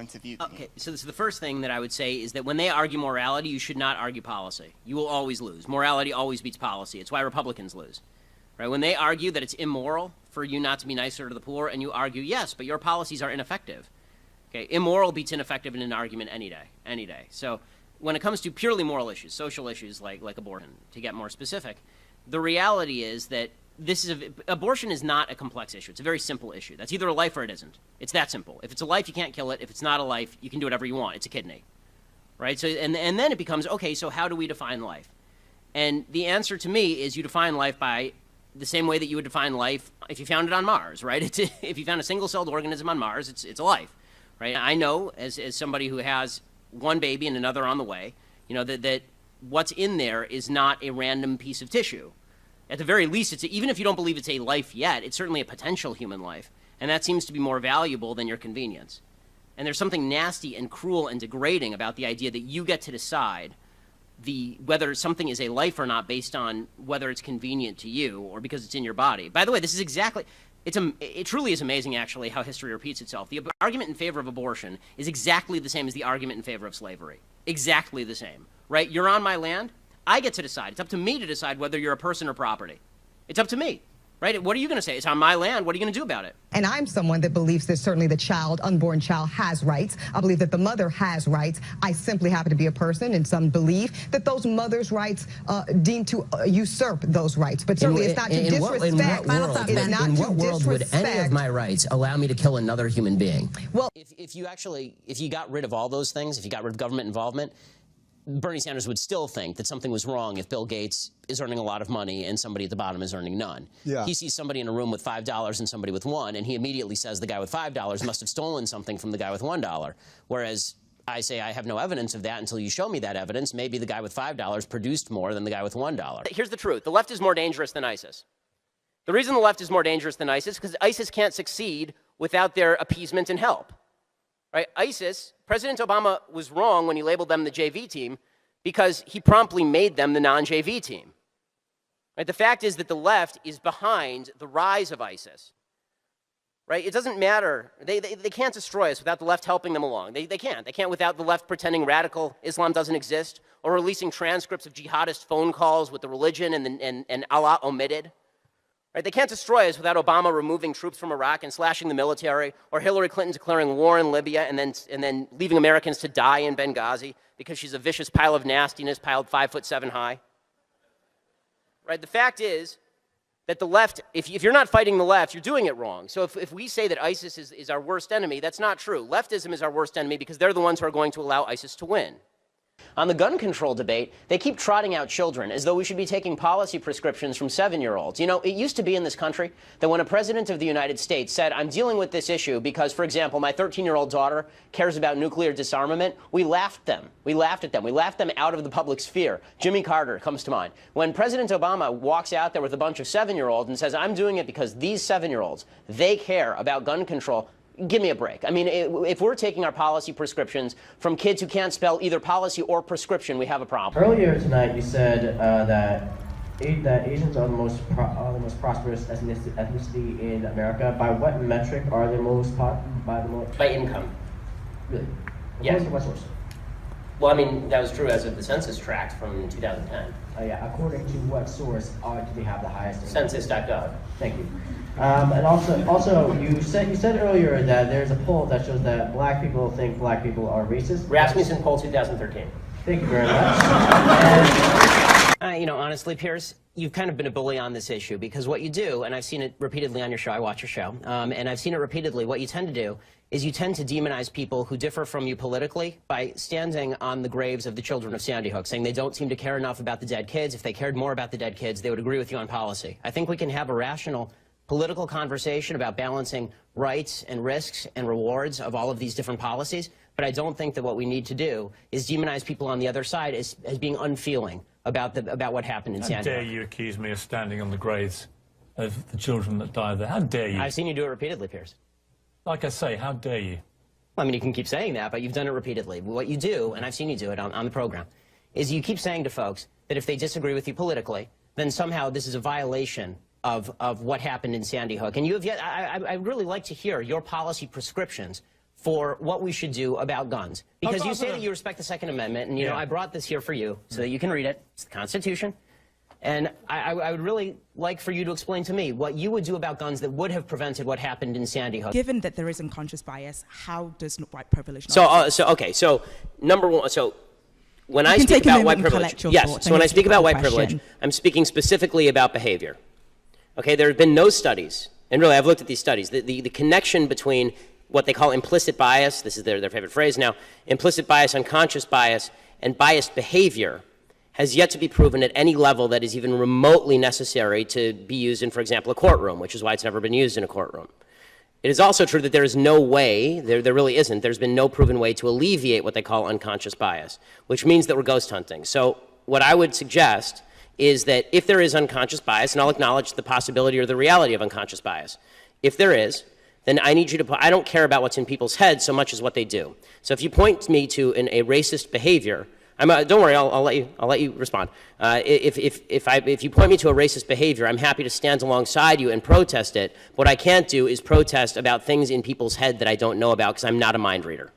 points of view to me. Okay, so the first thing that I would say is that when they argue morality, you should not argue policy. You will always lose. Morality always beats policy. It's why Republicans lose. Right? When they argue that it's immoral for you not to be nicer to the poor, and you argue, yes, but your policies are ineffective. Okay, immoral beats ineffective in an argument any day. So when it comes to purely moral issues, social issues like abortion, to get more specific, the reality is that abortion is not a complex issue. It's a very simple issue. That's either a life or it isn't. It's that simple. If it's a life, you can't kill it. If it's not a life, you can do whatever you want. It's a kidney, right? So and then it becomes, okay, so how do we define life? And the answer to me is you define life by the same way that you would define life if you found it on Mars, right? If you found a single-celled organism on Mars, it's a life, right? I know as somebody who has one baby and another on the way, you know, that what's in there is not a random piece of tissue. At the very least, even if you don't believe it's a life yet, it's certainly a potential human life. And that seems to be more valuable than your convenience. And there's something nasty and cruel and degrading about the idea that you get to decide whether something is a life or not based on whether it's convenient to you or because it's in your body. By the way, this is exactly, it truly is amazing, actually, how history repeats itself. The argument in favor of abortion is exactly the same as the argument in favor of slavery. Exactly the same, right? You're on my land. I get to decide. It's up to me to decide whether you're a person or property. It's up to me, right? What are you going to say? It's on my land. What are you going to do about it? And I'm someone that believes that certainly the unborn child has rights. I believe that the mother has rights. I simply happen to be a person, and some believe that those mothers' rights deem to usurp those rights. But certainly it's not to disrespect. In what world would any of my rights allow me to kill another human being? Well, if you got rid of all those things, if you got rid of government involvement, Bernie Sanders would still think that something was wrong if Bill Gates is earning a lot of money and somebody at the bottom is earning none. Yeah. He sees somebody in a room with $5 and somebody with $1, and he immediately says the guy with $5 must have stolen something from the guy with $1. Whereas I say I have no evidence of that until you show me that evidence. Maybe the guy with $5 produced more than the guy with $1. Here's the truth. The left is more dangerous than ISIS. The reason the left is more dangerous than ISIS is because ISIS can't succeed without their appeasement and help. Right? ISIS, President Obama was wrong when he labeled them the JV team because he promptly made them the non-JV team. Right? The fact is that the left is behind the rise of ISIS. Right? It doesn't matter. They can't destroy us without the left helping them along. They can't. They can't without the left pretending radical Islam doesn't exist or releasing transcripts of jihadist phone calls with the religion and Allah omitted. Right? They can't destroy us without Obama removing troops from Iraq and slashing the military, or Hillary Clinton declaring war in Libya and then leaving Americans to die in Benghazi because she's a vicious pile of nastiness piled 5'7" high. Right? The fact is that the left, if you're not fighting the left, you're doing it wrong. So if we say that ISIS is our worst enemy, that's not true. Leftism is our worst enemy because they're the ones who are going to allow ISIS to win. On the gun control debate, they keep trotting out children as though we should be taking policy prescriptions from 7-year-olds. You know, it used to be in this country that when a president of the United States said, I'm dealing with this issue because, for example, my 13-year-old daughter cares about nuclear disarmament, we laughed at them. We laughed them out of the public sphere. Jimmy Carter comes to mind. When President Obama walks out there with a bunch of 7-year-olds and says, I'm doing it because these 7-year-olds, they care about gun control, give me a break. I mean, if we're taking our policy prescriptions from kids who can't spell either policy or prescription, we have a problem. Earlier tonight, you said that Asians are the most prosperous ethnicity in America. By what metric are they by income? Really? Yes. What source? Well, I mean, that was true as of the census tract from 2010. Yeah. According to what source do they have the highest? Census.gov. Thank you. And also, you said earlier that there's a poll that shows that black people think black people are racist. Rasmussen poll 2013. Thank you very much. You know, honestly, Piers, you've kind of been a bully on this issue because what you do, and I've seen it repeatedly on your show, I watch your show, and I've seen it repeatedly, what you tend to do is you tend to demonize people who differ from you politically by standing on the graves of the children of Sandy Hook, saying they don't seem to care enough about the dead kids. If they cared more about the dead kids, they would agree with you on policy. I think we can have a rational political conversation about balancing rights and risks and rewards of all of these different policies, but I don't think that what we need to do is demonize people on the other side as being unfeeling about what happened in Sandy Hook. How dare you accuse me of standing on the graves of the children that died there? How dare you? I've seen you do it repeatedly, Piers. Like I say, how dare you? Well, I mean, you can keep saying that, but you've done it repeatedly. What you do, and I've seen you do it on the program, is you keep saying to folks that if they disagree with you politically, then somehow this is a violation of what happened in Sandy Hook. And you have yet, I'd really like to hear your policy prescriptions for what we should do about guns. Because you say that you respect the Second Amendment, and, you know, I brought this here for you so that you can read it. It's the Constitution. And I would really like for you to explain to me what you would do about guns that would have prevented what happened in Sandy Hook. Given that there is unconscious bias, how does white privilege... So number one, so when I speak about white privilege... Yes, so when I speak about white privilege, I'm speaking specifically about behavior. Okay, there have been no studies, and really I've looked at these studies, the connection between what they call implicit bias, this is their favorite phrase now, implicit bias, unconscious bias, and biased behavior has yet to be proven at any level that is even remotely necessary to be used in, for example, a courtroom, which is why it's never been used in a courtroom. It is also true that there is no way, there really isn't, there's been no proven way to alleviate what they call unconscious bias, which means that we're ghost hunting. So what I would suggest is that if there is unconscious bias, and I'll acknowledge the possibility or the reality of unconscious bias, if there is, then I need you to, I don't care about what's in people's heads so much as what they do. So if you point me to a racist behavior, don't worry, I'll let you respond. If you point me to a racist behavior, I'm happy to stand alongside you and protest it. What I can't do is protest about things in people's head that I don't know about because I'm not a mind reader.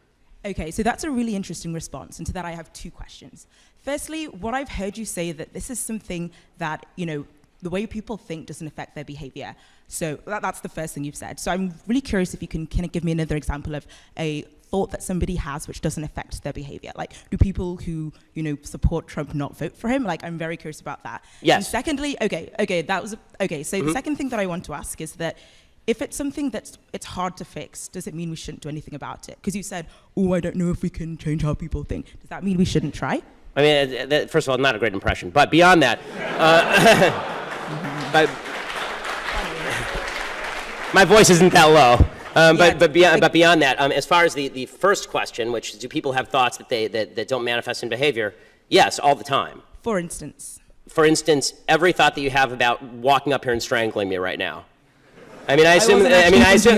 Okay, so that's a really interesting response, and to that I have two questions. Firstly, what I've heard you say that this is something that, you know, the way people think doesn't affect their behavior. So that's the first thing you've said. So I'm really curious if you can kind of give me another example of a thought that somebody has which doesn't affect their behavior. Like, do people who, you know, support Trump not vote for him? Like, I'm very curious about that. Yes. And secondly, so the second thing that I want to ask is that if it's something it's hard to fix, does it mean we shouldn't do anything about it? Because you said, oh, I don't know if we can change how people think. Does that mean we shouldn't try? I mean, first of all, not a great impression. But beyond that, my voice isn't that low. But beyond that, as far as the first question, which is, do people have thoughts that don't manifest in behavior? Yes, all the time. For instance? For instance, every thought that you have about walking up here and strangling me right now. I mean, I assume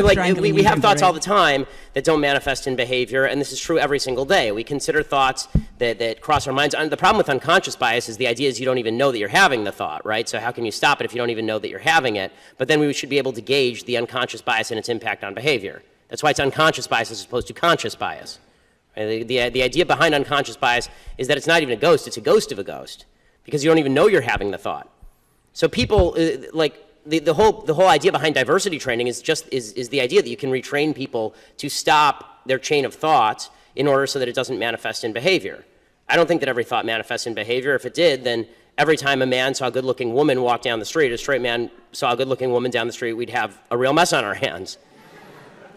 like we have thoughts all the time that don't manifest in behavior, and this is true every single day. We consider thoughts that cross our minds. The problem with unconscious bias is the idea is you don't even know that you're having the thought, right? So how can you stop it if you don't even know that you're having it? But then we should be able to gauge the unconscious bias and its impact on behavior. That's why it's unconscious bias as opposed to conscious bias. Right? The idea behind unconscious bias is that it's not even a ghost, it's a ghost of a ghost, because you don't even know you're having the thought. So people, the whole idea behind diversity training is the idea that you can retrain people to stop their chain of thought in order so that it doesn't manifest in behavior. I don't think that every thought manifests in behavior. If it did, then every time a man saw a good-looking woman walk down the street, a straight man saw a good-looking woman down the street, we'd have a real mess on our hands.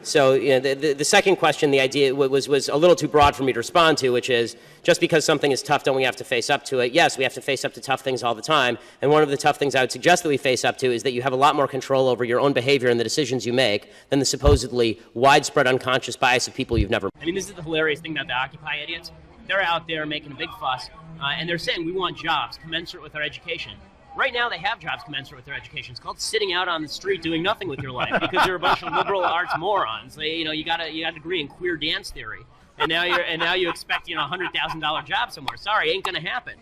So, you know, the second question, the idea was a little too broad for me to respond to, which is, just because something is tough, don't we have to face up to it? Yes, we have to face up to tough things all the time. And one of the tough things I would suggest that we face up to is that you have a lot more control over your own behavior and the decisions you make than the supposedly widespread unconscious bias of people you've never met. I mean, this is the hilarious thing about the Occupy idiots. They're out there making a big fuss, and they're saying we want jobs commensurate with our education. Right now, they have jobs commensurate with their education. It's called sitting out on the street doing nothing with your life because you're a bunch of liberal arts morons. You know, you got a degree in queer dance theory, and now you expect, you know, a $100,000 job somewhere. Sorry, ain't gonna happen.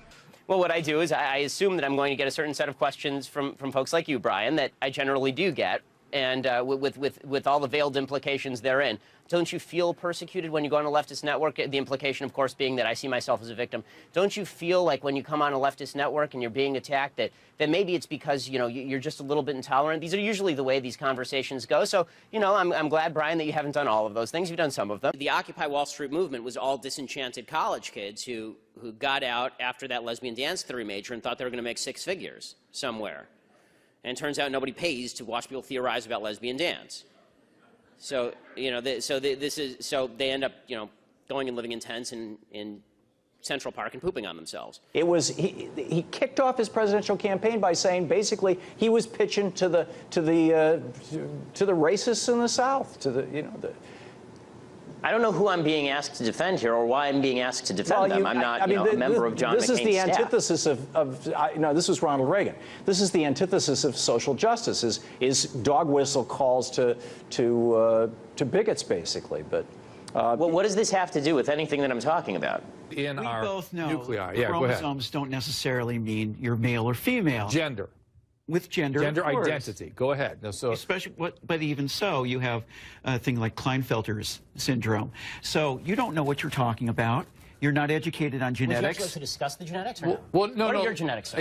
Well, what I do is I assume that I'm going to get a certain set of questions from folks like you, Brian, that I generally do get, and with all the veiled implications therein. Don't you feel persecuted when you go on a leftist network? The implication, of course, being that I see myself as a victim. Don't you feel like when you come on a leftist network and you're being attacked that maybe it's because, you know, you're just a little bit intolerant? These are usually the way these conversations go. So, you know, I'm glad, Brian, that you haven't done all of those things. You've done some of them. The Occupy Wall Street movement was all disenchanted college kids who got out after that lesbian dance theory major and thought they were going to make six figures somewhere. And it turns out nobody pays to watch people theorize about lesbian dance. So, you know, so they end up, you know, going and living in tents in Central Park and pooping on themselves. It was he kicked off his presidential campaign by saying basically he was pitching to the racists in the South, to the, you know, the. I don't know who I'm being asked to defend here or why I'm being asked to defend them. I'm not a member of John McCain's staff. This is the antithesis of no, this was Ronald Reagan. This is the antithesis of social justice, is dog whistle calls to bigots, basically. But well, what does this have to do with anything that I'm talking about? In our both know nuclei. Yeah, chromosomes don't necessarily mean you're male or female. Gender. with gender. Gender of course. identity. Go ahead. No, so especially, but even so, you have a thing like Klinefelter's syndrome. So you don't know what you're talking about. You're not educated on genetics. Would you actually like to discuss the genetics or no? Well, no, what no. are your genetics?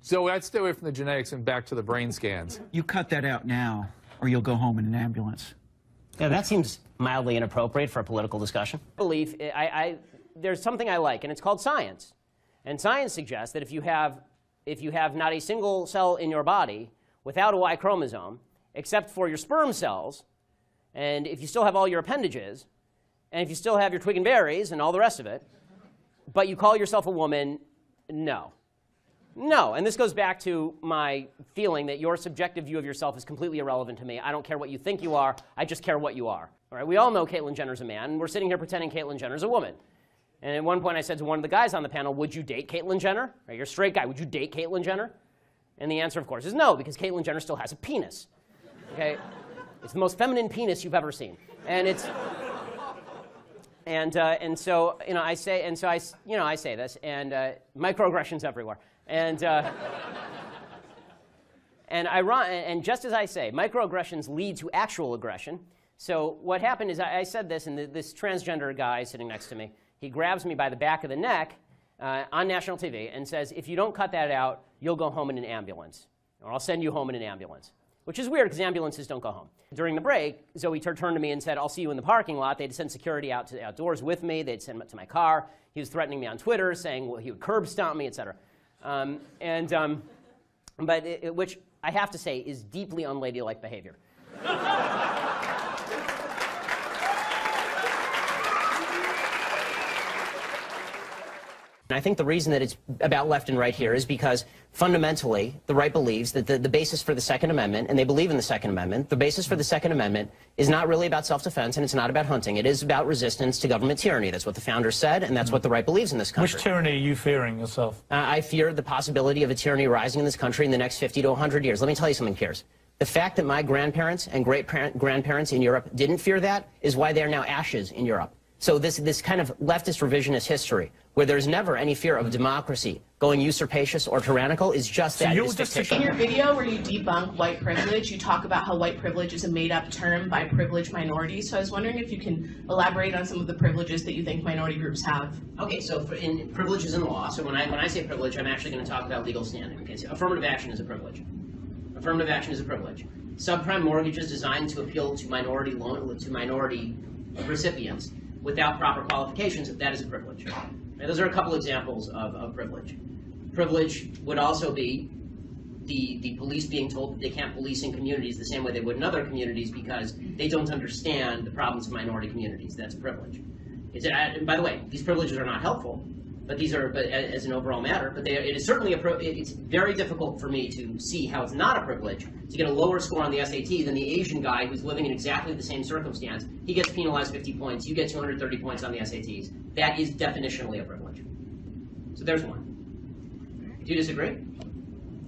So I'd stay away from the genetics and back to the brain scans. You cut that out now, or you'll go home in an ambulance. Yeah, that seems mildly inappropriate for a political discussion. Belief, there's something I like, and it's called science. And science suggests that if you have not a single cell in your body without a Y chromosome, except for your sperm cells, and if you still have all your appendages, and if you still have your twig and berries and all the rest of it, but you call yourself a woman, no. No, and this goes back to my feeling that your subjective view of yourself is completely irrelevant to me. I don't care what you think you are, I just care what you are. All right, we all know Caitlyn Jenner's a man, and we're sitting here pretending Caitlyn Jenner's a woman. And at one point I said to one of the guys on the panel, would you date Caitlyn Jenner? Right, you're a straight guy, would you date Caitlyn Jenner? And the answer, of course, is no, because Caitlyn Jenner still has a penis. Okay? It's the most feminine penis you've ever seen. And it's... And so, you know, I say this, and microaggressions everywhere. And just as I say, microaggressions lead to actual aggression. So what happened is I said this, and this transgender guy sitting next to me, he grabs me by the back of the neck on national TV and says, if you don't cut that out, you'll go home in an ambulance, or I'll send you home in an ambulance. Which is weird, because ambulances don't go home. During the break, Zoe turned to me and said, I'll see you in the parking lot. They'd send security out to the outdoors with me. They'd send him to my car. He was threatening me on Twitter, saying he would curb stomp me, et cetera. Which I have to say is deeply unladylike behavior. And I think the reason that it's about left and right here is because fundamentally the right believes that the basis for the Second Amendment, and they believe in the Second Amendment, the basis for the Second Amendment is not really about self-defense and it's not about hunting. It is about resistance to government tyranny. That's what the founders said, and that's what the right believes in this country. Which tyranny are you fearing yourself? I fear the possibility of a tyranny rising in this country in the next 50 to 100 years. Let me tell you something, Piers. The fact that my grandparents and great-grandparents in Europe didn't fear that is why they're now ashes in Europe. So this kind of leftist revisionist history, where there's never any fear of democracy going usurpacious or tyrannical, is just that. In your video where you debunk white privilege, you talk about how white privilege is a made-up term by privileged minorities. So I was wondering if you can elaborate on some of the privileges that you think minority groups have. Okay, so in privileges in law, so when I say privilege, I'm actually going to talk about legal standing. Okay, so affirmative action is a privilege. Affirmative action is a privilege. Subprime mortgages designed to appeal to minority recipients without proper qualifications, that is a privilege. Now, those are a couple examples of privilege. Privilege would also be the police being told that they can't police in communities the same way they would in other communities because they don't understand the problems of minority communities. That's a privilege. And by the way, these privileges are not helpful, but these are, as an overall matter, but it is certainly it's very difficult for me to see how it's not a privilege to get a lower score on the SAT than the Asian guy who's living in exactly the same circumstance. He gets penalized 50 points, you get 230 points on the SATs. That is definitionally a privilege. So there's one. Do you disagree?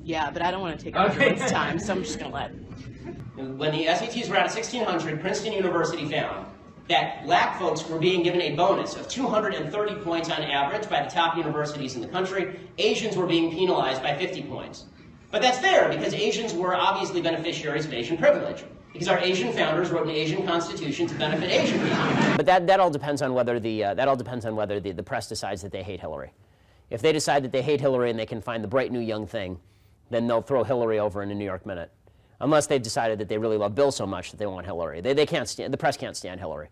Yeah, but I don't want to take up everyone's time, so I'm just going to let. When the SATs were out of 1600, Princeton University found that black folks were being given a bonus of 230 points on average by the top universities in the country. Asians were being penalized by 50 points. But that's fair because Asians were obviously beneficiaries of Asian privilege. Because our Asian founders wrote an Asian constitution to benefit Asian people. But that all depends on whether the press decides that they hate Hillary. If they decide that they hate Hillary and they can find the bright new young thing, then they'll throw Hillary over in a New York Minute. Unless they've decided that they really love Bill so much that they want Hillary. They can't stand, the press can't stand Hillary.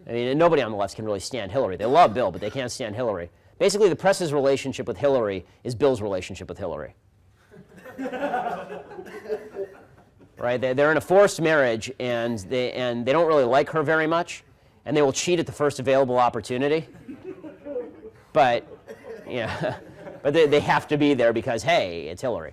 I mean, nobody on the left can really stand Hillary. They love Bill, but they can't stand Hillary. Basically, the press's relationship with Hillary is Bill's relationship with Hillary. Right? They're in a forced marriage, and they don't really like her very much, and they will cheat at the first available opportunity. But, yeah, but they have to be there because, hey, it's Hillary.